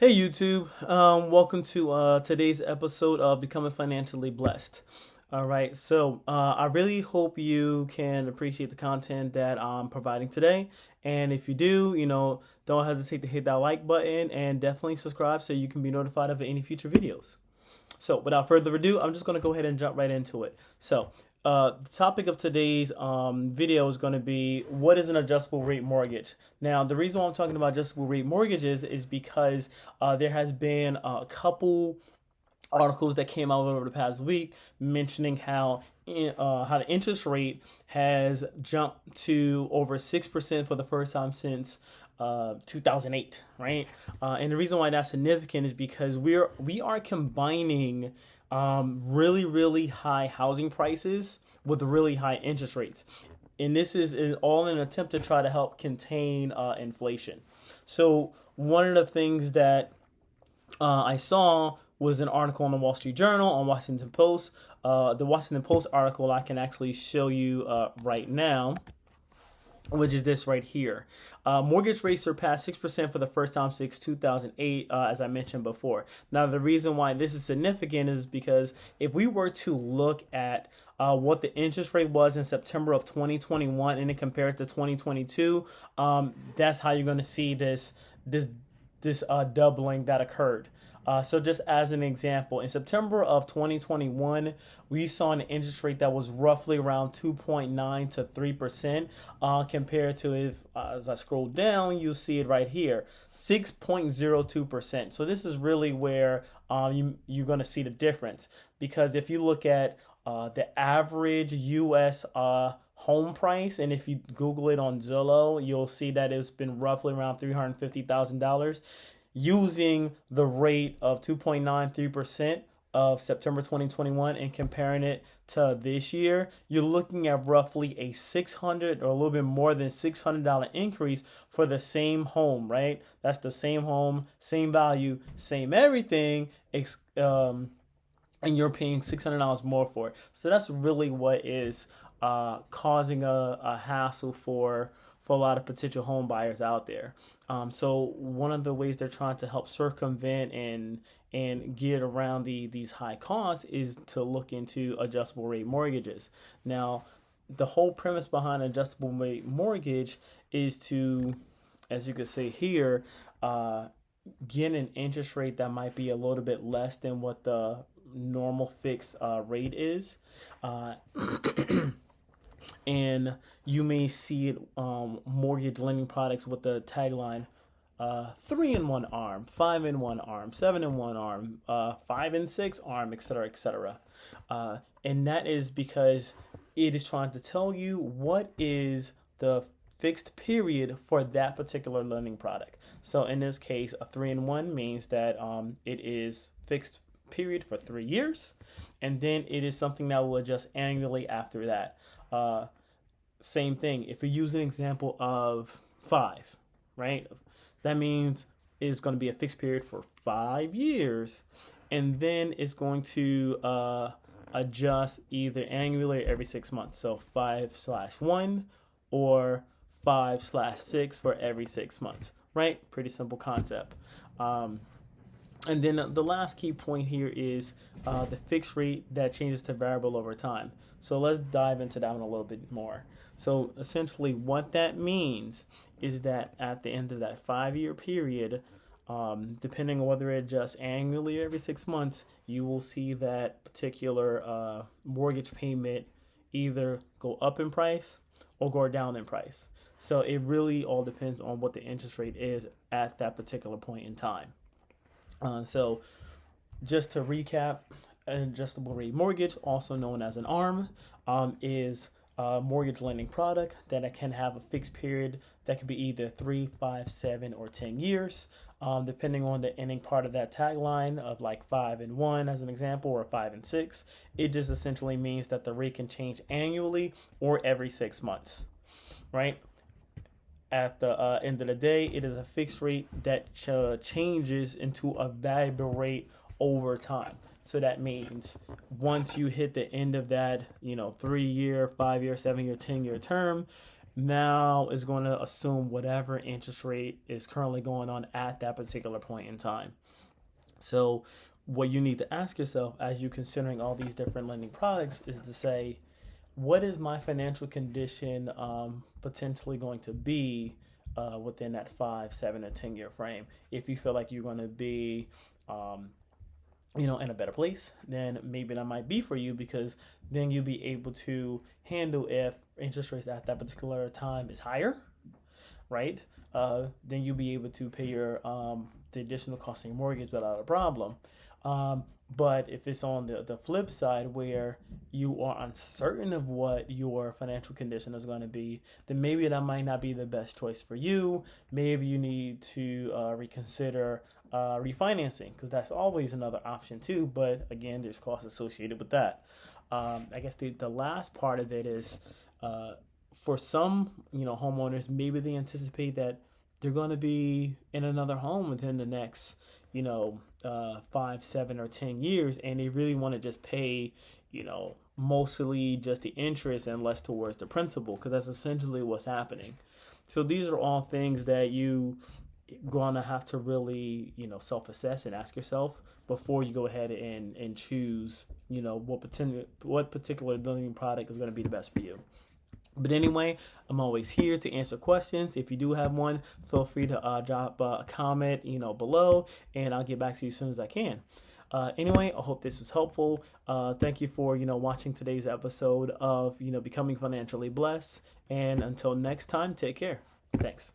Hey YouTube, welcome to today's episode of Becoming Financially Blessed. All right, I really hope you can appreciate the content that I'm providing today. And if you do, don't hesitate to hit that like button and definitely subscribe so you can be notified of any future videos. So, without further ado, I'm just going to go ahead and jump right into it. The topic of today's video is going to be what is an adjustable rate mortgage? Now, the reason why I'm talking about adjustable rate mortgages is because there has been a couple articles that came out over the past week mentioning how the interest rate has jumped to over 6% for the first time since 2008, right? And the reason why that's significant is because we are combining really high housing prices with really high interest rates, and this is all in an attempt to try to help contain inflation. So one of the things that I saw was an article on the Wall Street Journal, on Washington Post. The Washington Post article I can actually show you right now, which is this right here. Mortgage rates surpassed 6% for the first time since 2008, as I mentioned before. Now, the reason why this is significant is because if we were to look at what the interest rate was in September of 2021 and then compare it to 2022, that's how you're going to see this doubling that occurred. So just as an example, in September of 2021, we saw an interest rate that was roughly around 2.9 to 3%, compared to, if as I scroll down, you'll see it right here, 6.02%. So this is really where you're going to see the difference, because if you look at the average U.S. Home price, and if you Google it on Zillow, you'll see that it's been roughly around $350,000. Using the rate of 2.93% of September 2021 and comparing it to this year, you're looking at roughly a 600 or a little bit more than $600 increase for the same home, right? That's the same home, same value, same everything, and you're paying $600 more for it. So that's really what is causing a hassle for a lot of potential home buyers out there. So one of the ways they're trying to help circumvent and get around these high costs is to look into adjustable rate mortgages. Now, the whole premise behind adjustable rate mortgage is to, as you could see here, get an interest rate that might be a little bit less than what the normal fixed rate is. And you may see it mortgage lending products with the tagline 3 in 1 arm, 5 in 1 arm, 7 in 1 arm, 5 in 6 arm, etc., etc. And that is because it is trying to tell you what is the fixed period for that particular lending product. So in this case, a 3 in 1 means that it is fixed period for 3 years, and then it is something that will adjust annually after that. Same thing. If you use an example of 5, right? That means it's going to be a fixed period for 5 years, and then it's going to adjust either annually or every 6 months. So 5/1 or 5/6 for every 6 months, right? Pretty simple concept. And then the last key point here is the fixed rate that changes to variable over time. So let's dive into that one a little bit more. So essentially what that means is that at the end of that 5 year period, depending on whether it adjusts annually or every 6 months, you will see that particular mortgage payment either go up in price or go down in price. So it really all depends on what the interest rate is at that particular point in time. So just to recap, an adjustable rate mortgage, also known as an ARM, is a mortgage lending product that can have a fixed period that could be either 3, 5, 7, or 10 years, depending on the ending part of that tagline of like 5 in 1 as an example, or 5 in 6. It just essentially means that the rate can change annually or every 6 months, right? At the end of the day, it is a fixed rate that changes into a variable rate over time. So that means once you hit the end of that, 3 year, 5 year, 7 year, 10 year term, now is going to assume whatever interest rate is currently going on at that particular point in time. So, what you need to ask yourself as you're considering all these different lending products is to say, what is my financial condition potentially going to be within that 5, 7, or 10 year frame? If you feel like you're going to be in a better place, then maybe that might be for you, because then you'll be able to handle if interest rates at that particular time is higher, right? Then you'll be able to pay your the additional cost of your mortgage without a problem. But if it's on the flip side where you are uncertain of what your financial condition is going to be, then maybe that might not be the best choice for you. Maybe you need to reconsider refinancing, because that's always another option too. But again, there's costs associated with that. I guess the last part of it is for some homeowners, maybe they anticipate that they're going to be in another home within the next 5, 7, or 10 years, and they really want to just pay mostly just the interest and less towards the principal, because that's essentially what's happening. So these are all things that you going to have to really self-assess and ask yourself before you go ahead and choose what particular lending product is going to be the best for you. But anyway, I'm always here to answer questions. If you do have one, feel free to drop a comment below, and I'll get back to you as soon as I can. Anyway, I hope this was helpful. Thank you for watching today's episode of Becoming Financially Blessed, and until next time, take care. Thanks.